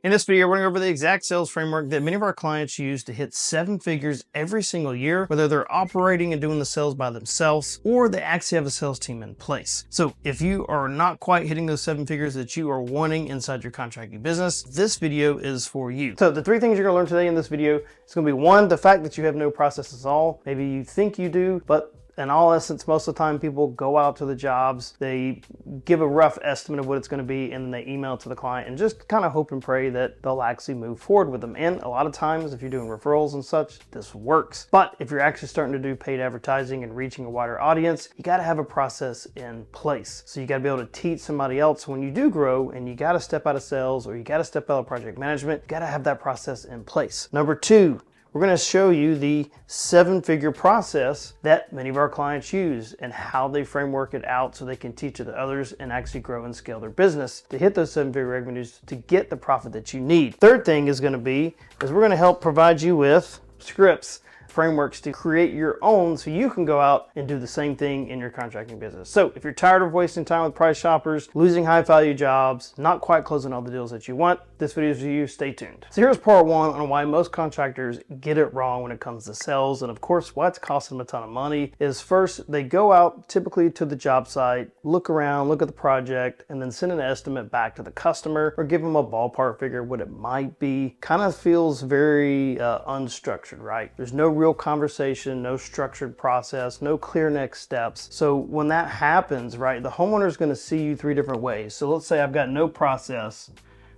In this video, we're going to go over the exact sales framework that many of our clients use to hit 7 figures every single year, whether they're operating and doing the sales by themselves or they actually have a sales team in place. So if you are not quite hitting those 7 figures that you are wanting inside your contracting business, this video is for you. So the 3 things you're going to learn today in this video is going to be 1, the fact that you have no process at all. Maybe you think you do, but in all essence, most of the time people go out to the jobs, they give a rough estimate of what it's going to be, and then they email it to the client and just kind of hope and pray that they'll actually move forward with them. And a lot of times, if you're doing referrals and such, this works. But if you're actually starting to do paid advertising and reaching a wider audience, you got to have a process in place. So you got to be able to teach somebody else when you do grow and you got to step out of sales or you got to step out of project management, you got to have that process in place. Number 2, we're going to show you the 7-figure process that many of our clients use and how they framework it out so they can teach it to others and actually grow and scale their business to hit those 7-figure revenues to get the profit that you need. Third thing is going to be we're going to help provide you with scripts, frameworks to create your own so you can go out and do the same thing in your contracting business. So if you're tired of wasting time with price shoppers, losing high value jobs, not quite closing all the deals that you want, this video is for you. Stay tuned. So here's part 1 on why most contractors get it wrong when it comes to sales, and of course why it's costing them a ton of money is first they go out typically to the job site, look around, look at the project, and then send an estimate back to the customer or give them a ballpark figure what it might be. Kind of feels very unstructured, right? There's no real conversation, no structured process, no clear next steps. So when that happens, right, the homeowner is going to see you 3 different ways. So let's say I've got no process.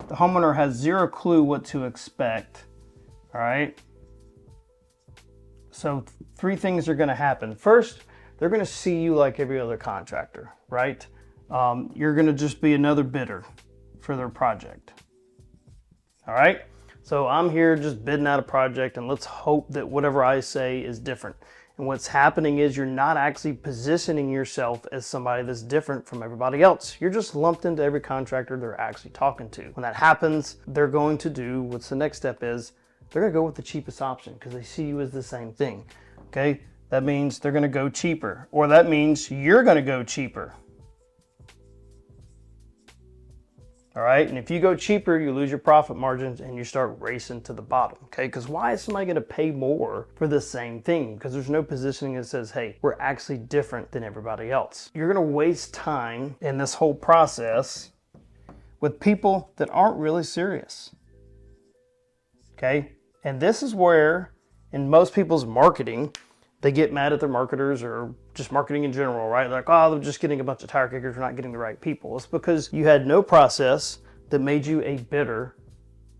The homeowner has 0 clue what to expect. All right. So 3 things are going to happen. First, they're going to see you like every other contractor, right? You're going to just be another bidder for their project. All right. So I'm here just bidding out a project and let's hope that whatever I say is different. And what's happening is you're not actually positioning yourself as somebody that's different from everybody else. You're just lumped into every contractor they're actually talking to. When that happens, they're going to do what's the next step is they're going to go with the cheapest option because they see you as the same thing. Okay. That means they're going to go cheaper, or that means you're going to go cheaper. All right, and if you go cheaper, you lose your profit margins and you start racing to the bottom, okay? Because why is somebody gonna pay more for the same thing? Because there's no positioning that says, hey, we're actually different than everybody else. You're gonna waste time in this whole process with people that aren't really serious, okay? And this is where, in most people's marketing, they get mad at their marketers or just marketing in general, right? Like, oh, they're just getting a bunch of tire kickers, we're not getting the right people. It's because you had no process that made you a bidder,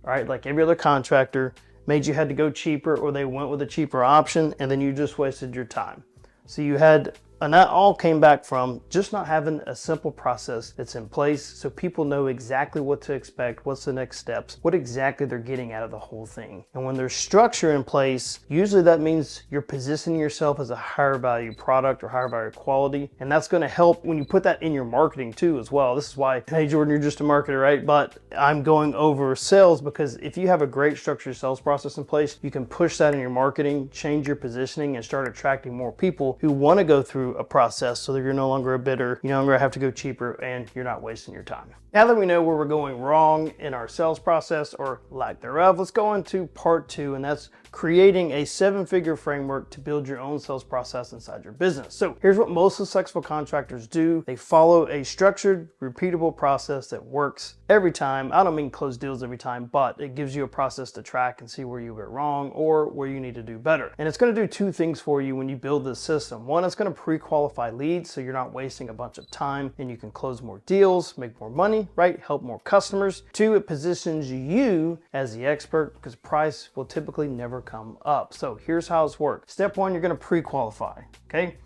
right? Like every other contractor made you had to go cheaper, or they went with a cheaper option and then you just wasted your time. So you had, and that all came back from just not having a simple process that's in place so people know exactly what to expect, what's the next steps, what exactly they're getting out of the whole thing. And when there's structure in place, usually that means you're positioning yourself as a higher value product or higher value quality. And that's going to help when you put that in your marketing too as well. This is why, hey Jordan, you're just a marketer, right? But I'm going over sales because if you have a great structured sales process in place, you can push that in your marketing, change your positioning, and start attracting more people who want to go through a process so that you're no longer a bidder, you no longer have to go cheaper, and you're not wasting your time. Now that we know where we're going wrong in our sales process or lack thereof, let's go into part 2, and that's creating a 7-figure framework to build your own sales process inside your business. So here's what most successful contractors do. They follow a structured, repeatable process that works every time. I don't mean close deals every time, but it gives you a process to track and see where you went wrong or where you need to do better. And it's going to do 2 things for you when you build this system. One, it's going to pre-qualify leads so you're not wasting a bunch of time and you can close more deals, make more money, right? Help more customers. 2, it positions you as the expert because price will typically never come up. So here's how it's worked. Step 1, you're going to pre-qualify, okay?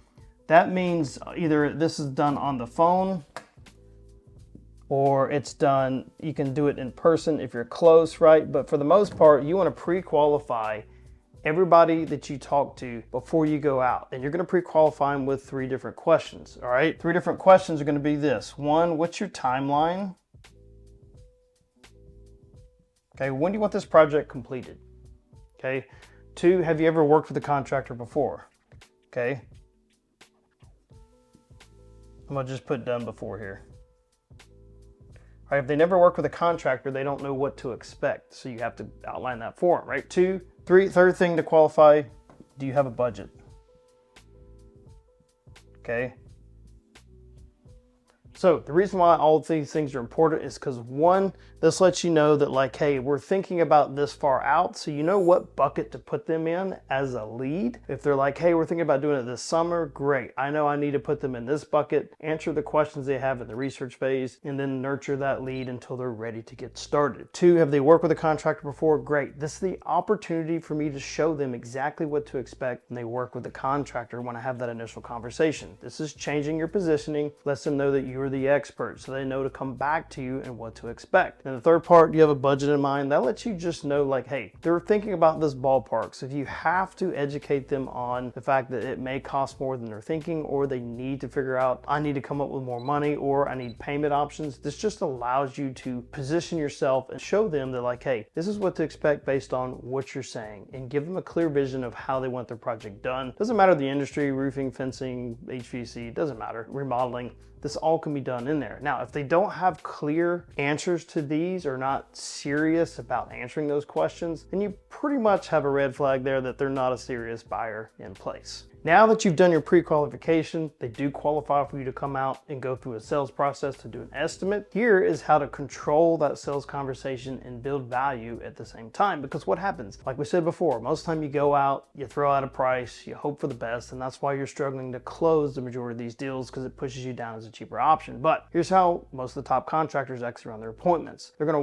That means either this is done on the phone or it's done, you can do it in person if you're close, right? But for the most part, you want to pre-qualify everybody that you talk to before you go out. And you're going to pre-qualify them with 3 different questions, all right? 3 different questions are going to be this. 1, what's your timeline? Okay, when do you want this project completed? Okay. 2, have you ever worked with a contractor before? Okay. I'm gonna just put done before here. Right? If they never work with a contractor, they don't know what to expect. So you have to outline that for them, right? Third thing to qualify, do you have a budget? Okay. So the reason why all of these things are important is because one, this lets you know that like, hey, we're thinking about this far out, so you know what bucket to put them in as a lead. If they're like, hey, we're thinking about doing it this summer, great. I know I need to put them in this bucket, answer the questions they have in the research phase, and then nurture that lead until they're ready to get started. Two, have they worked with a contractor before? Great. This is the opportunity for me to show them exactly what to expect when they work with the contractor when I have that initial conversation. This is changing your positioning, lets them know that you're the expert, so they know to come back to you and what to expect. And the third part, do you have a budget in mind? That lets you just know like, hey, they're thinking about this ballpark. So if you have to educate them on the fact that it may cost more than they're thinking, or they need to figure out, I need to come up with more money, or I need payment options, this just allows you to position yourself and show them that like, hey, this is what to expect based on what you're saying, and give them a clear vision of how they want their project done. Doesn't matter the industry, roofing, fencing, HVAC, doesn't matter, remodeling. This all can be done in there. Now, if they don't have clear answers to these or not serious about answering those questions, then you pretty much have a red flag there that they're not a serious buyer in place. Now that you've done your pre-qualification, they do qualify for you to come out and go through a sales process to do an estimate. Here is how to control that sales conversation and build value at the same time. Because what happens, like we said before, most of the time you go out, you throw out a price, you hope for the best, and that's why you're struggling to close the majority of these deals, because it pushes you down as a cheaper option. But here's how most of the top contractors exit around their appointments. They're gonna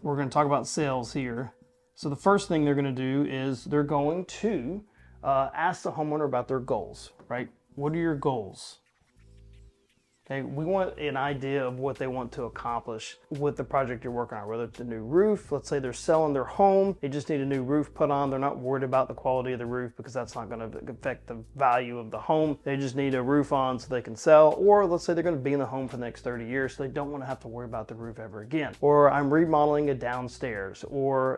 we're gonna talk about sales here. So the first thing they're going to do is they're going to ask the homeowner about their goals, right? What are your goals? Okay, we want an idea of what they want to accomplish with the project you're working on, whether it's a new roof. Let's say they're selling their home, they just need a new roof put on. They're not worried about the quality of the roof because that's not going to affect the value of the home. They just need a roof on so they can sell. Or let's say they're going to be in the home for the next 30 years, so they don't want to have to worry about the roof ever again. Or I'm remodeling a downstairs,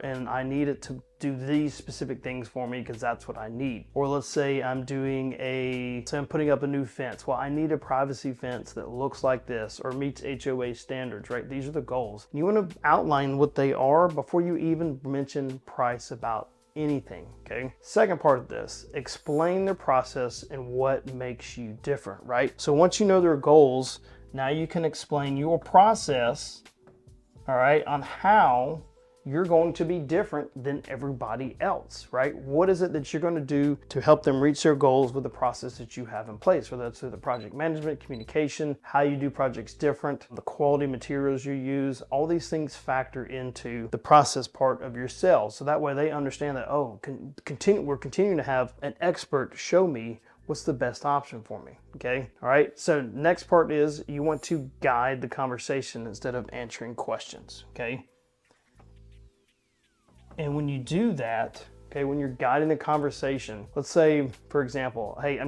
and I need it to do these specific things for me because that's what I need. Or let's say I'm putting up a new fence. Well, I need a privacy fence that looks like this or meets HOA standards, right? These are the goals. You want to outline what they are before you even mention price about anything, okay? Second part of this, explain their process and what makes you different, right? So once you know their goals, now you can explain your process, all right, on how you're going to be different than everybody else, right? What is it that you're going to do to help them reach their goals with the process that you have in place, whether that's through the project management, communication, how you do projects different, the quality materials you use, all these things factor into the process part of your sales. So that way they understand that, oh, we're continuing to have an expert show me what's the best option for me, okay? All right, so next part is you want to guide the conversation instead of answering questions, okay? And when you do that, okay, when you're guiding the conversation, let's say, for example, hey,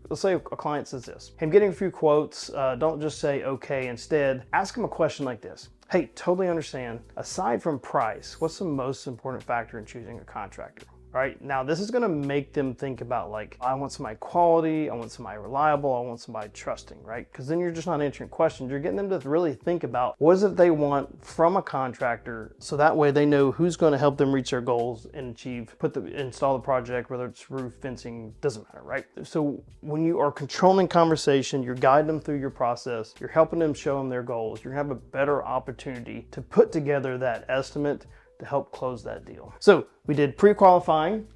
let's say a client says this, hey, I'm getting a few quotes, don't just say okay, instead, ask them a question like this. Hey, totally understand, aside from price, what's the most important factor in choosing a contractor? Right now, this is going to make them think about like, I want somebody quality, I want somebody reliable, I want somebody trusting, right? Because then you're just not answering questions. You're getting them to really think about what is it they want from a contractor, so that way they know who's going to help them reach their goals and install the project, whether it's roof, fencing, doesn't matter, right? So when you are controlling conversation, you're guiding them through your process, you're helping them show them their goals, you're going to have a better opportunity to put together that estimate to help close that deal. So we did pre-qualifying,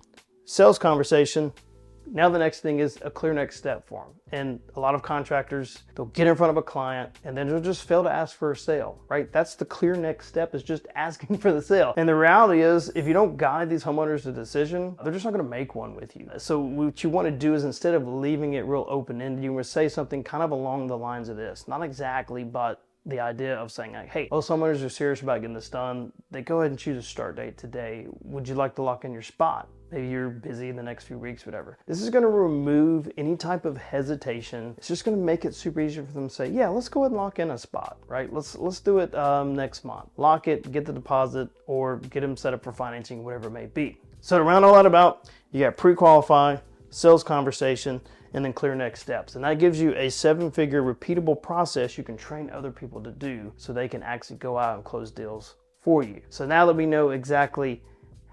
sales conversation. Now the next thing is a clear next step for them. And a lot of contractors, they'll get in front of a client and then they'll just fail to ask for a sale, right? That's the clear next step, is just asking for the sale. And the reality is, if you don't guide these homeowners to decision, they're just not gonna make one with you. So what you wanna do is, instead of leaving it real open-ended, you wanna say something kind of along the lines of this. Not exactly, but the idea of saying like, hey, most homeowners are serious about getting this done. They go ahead and choose a start date today. Would you like to lock in your spot? Maybe you're busy in the next few weeks, whatever. This is gonna remove any type of hesitation. It's just gonna make it super easy for them to say, yeah, let's go ahead and lock in a spot, right? Let's do it next month. Lock it, get the deposit, or get them set up for financing, whatever it may be. So to round all that about, you got pre-qualify, sales conversation, and then clear next steps. And that gives you a 7-figure repeatable process you can train other people to do so they can actually go out and close deals for you. So now that we know exactly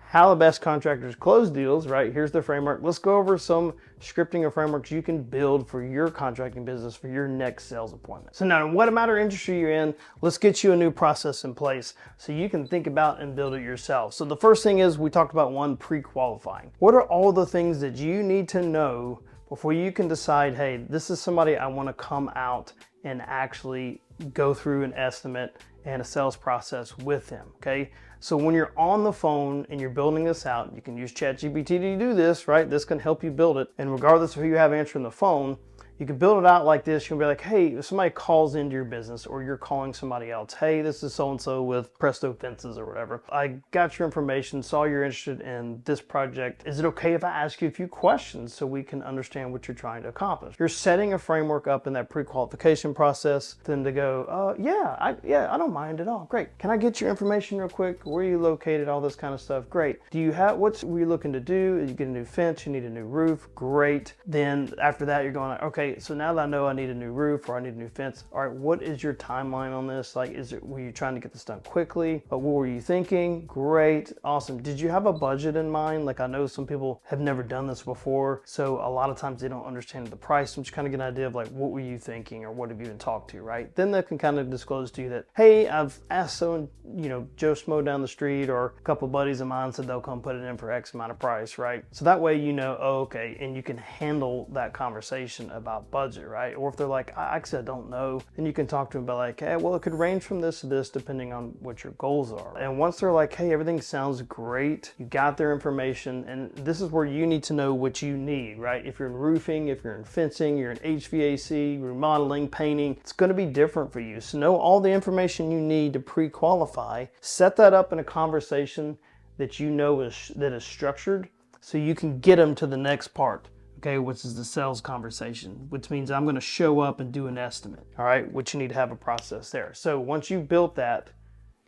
how the best contractors close deals, right? Here's the framework. Let's go over some scripting or frameworks you can build for your contracting business for your next sales appointment. So now, what matter industry you're in, let's get you a new process in place so you can think about and build it yourself. So the first thing is, we talked about one, pre-qualifying. What are all the things that you need to know before you can decide, hey, this is somebody I want to come out and actually go through an estimate and a sales process with them, okay? So when you're on the phone and you're building this out, you can use ChatGPT to do this, right? This can help you build it. And regardless of who you have answering the phone, you can build it out like this. You'll be like, hey, if somebody calls into your business or you're calling somebody else, hey, this is so-and-so with Presto Fences or whatever. I got your information, saw you're interested in this project. Is it okay if I ask you a few questions so we can understand what you're trying to accomplish? You're setting a framework up in that pre-qualification process, then to go, yeah, I don't mind at all. Great. Can I get your information real quick? Where are you located? All this kind of stuff. Great. Do you have, were you looking to do? You get a new fence, you need a new roof. Great. Then after that, you're going, okay, so now that I know I need a new roof or I need a new fence, all right, what is your timeline on this? Like, were you trying to get this done quickly? What were you thinking? Great, awesome. Did you have a budget in mind? Like, I know some people have never done this before, so a lot of times they don't understand the price. I'm just kind of get an idea of like, what were you thinking or what have you been talked to, right? Then they can kind of disclose to you that, hey, I've asked so, Joe Schmo down the street or a couple of buddies of mine said they'll come put it in for X amount of price, right? So that way, oh, okay, and you can handle that conversation about budget, right? Or if they're like, I actually don't know, then you can talk to them about like, hey, well, it could range from this to this depending on what your goals are. And once they're like, hey, everything sounds great, you got their information, and this is where you need to know what you need, right? If you're in roofing, if you're in fencing, you're in HVAC, remodeling, painting, it's going to be different for you. So know all the information you need to pre-qualify, set that up in a conversation that that is structured so you can get them to the next part. Okay, which is the sales conversation, which means I'm going to show up and do an estimate, all right, which you need to have a process there. So once you've built that,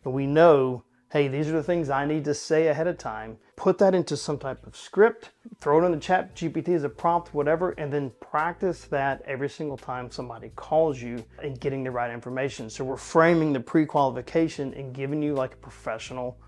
and we know, hey, these are the things I need to say ahead of time, put that into some type of script, throw it in the chat GPT as a prompt, whatever, and then practice that every single time somebody calls you and getting the right information. So we're framing the pre-qualification and giving you like a professional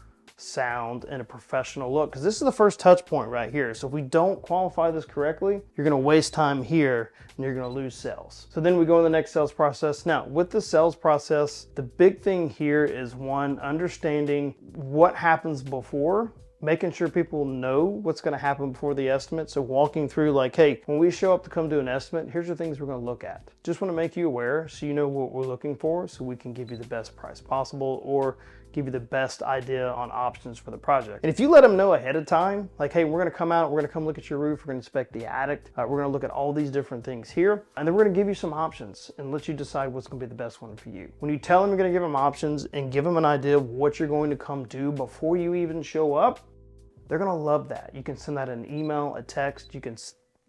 sound and a professional look, because this is the first touch point right here. So if we don't qualify this correctly, you're going to waste time here and you're going to lose sales. So then we go to the next sales process. Now with the sales process, the big thing here is one, understanding what happens before, making sure people know what's going to happen before the estimate. So walking through like, hey, when we show up to come do an estimate, here's the things we're going to look at. Just want to make you aware so you know what we're looking for so we can give you the best price possible or give you the best idea on options for the project. And if you let them know ahead of time, like, hey, we're going to come out, we're going to come look at your roof, we're going to inspect the attic, we're going to look at all these different things here, and then we're going to give you some options and let you decide what's going to be the best one for you. When you tell them you're going to give them options and give them an idea of what you're going to come do before you even show up, they're going to love that. You can send that in an email, a text, you can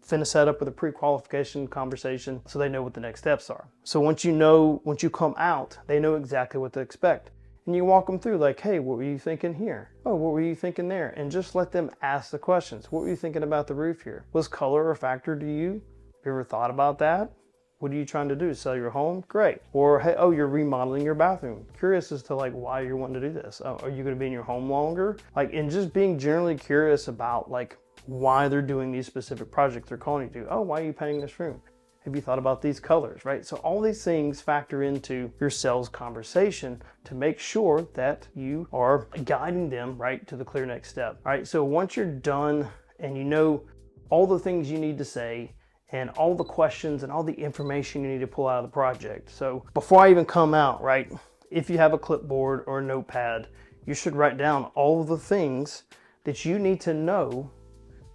finish that up with a pre-qualification conversation so they know what the next steps are. So once you come out, they know exactly what to expect. And you walk them through like, hey, what were you thinking here? Oh, what were you thinking there? And just let them ask the questions. What were you thinking about the roof here? Was color a factor to you? Have you ever thought about that? What are you trying to do? Sell your home? Great. Or, hey, oh, you're remodeling your bathroom. Curious as to like why you're wanting to do this. Oh, are you going to be in your home longer? Like, and just being generally curious about like why they're doing these specific projects they're calling you to. Oh, why are you painting this room? Have you thought about these colors, right? So all these things factor into your sales conversation to make sure that you are guiding them right to the clear next step. All right, so once you're done and you know all the things you need to say and all the questions and all the information you need to pull out of the project. So before I even come out, right, if you have a clipboard or a notepad, you should write down all the things that you need to know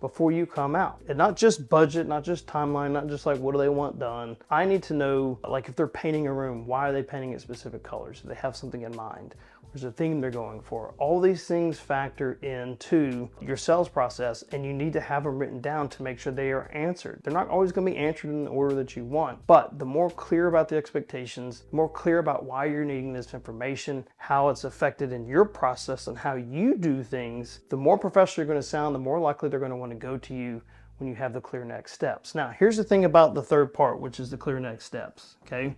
before you come out. And not just budget, not just timeline, not just like what do they want done. I need to know, like if they're painting a room, why are they painting it specific colors? Do they have something in mind? There's a theme they're going for. All these things factor into your sales process and you need to have them written down to make sure they are answered. They're not always going to be answered in the order that you want, but the more clear about the expectations, the more clear about why you're needing this information, how it's affected in your process and how you do things, the more professional you're going to sound, the more likely they're going to want to go to you when you have the clear next steps. Now, here's the thing about the third part, which is the clear next steps, okay?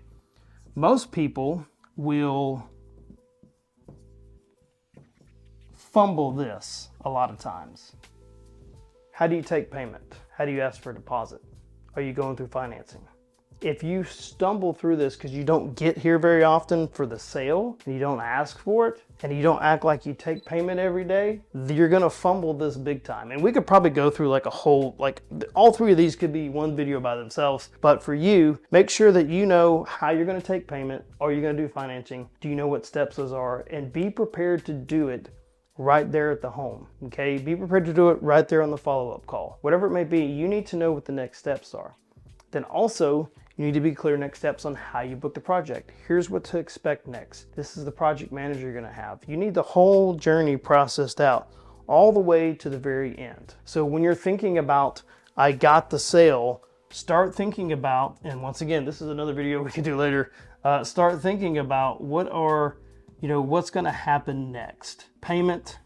Most people will fumble this a lot of times. How do you take payment? How do you ask for a deposit? Are you going through financing? If you stumble through this because you don't get here very often for the sale, and you don't ask for it, and you don't act like you take payment every day, you're gonna fumble this big time. And we could probably go through like a whole, like all three of these could be one video by themselves. But for you, make sure that you know how you're gonna take payment. Are you gonna do financing? Do you know what steps those are? And be prepared to do it right there at the home, okay? Be prepared to do it right there on the follow-up call. Whatever it may be, you need to know what the next steps are. Then also, you need to be clear next steps on how you book the project. Here's what to expect next. This is the project manager you're gonna have. You need the whole journey processed out all the way to the very end. So when you're thinking about, I got the sale, start thinking about, and once again, this is another video we can do later, start thinking about what are, what's gonna happen next. Payment,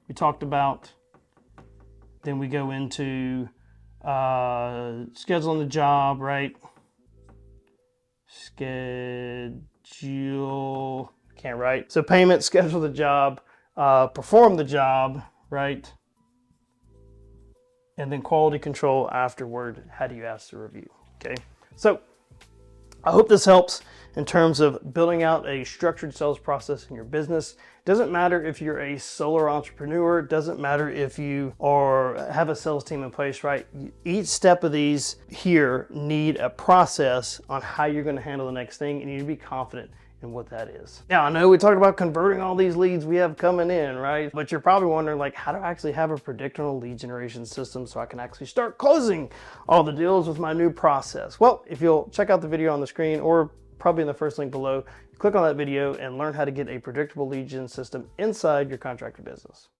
we talked about. Then we go into scheduling the job, right? Schedule, can't write. So payment, schedule the job, perform the job, right? And then quality control afterward. How do you ask to review? Okay. So I hope this helps in terms of building out a structured sales process in your business. Doesn't matter if you're a solo entrepreneur, doesn't matter if you have a sales team in place, right? Each step of these here need a process on how you're going to handle the next thing, and you need to be confident in what that is. Now, I know we talked about converting all these leads we have coming in, right? But you're probably wondering, like, how do I actually have a predictable lead generation system so I can actually start closing all the deals with my new process? Well, if you'll check out the video on the screen, or probably in the first link below, click on that video and learn how to get a predictable lead gen system inside your contractor business.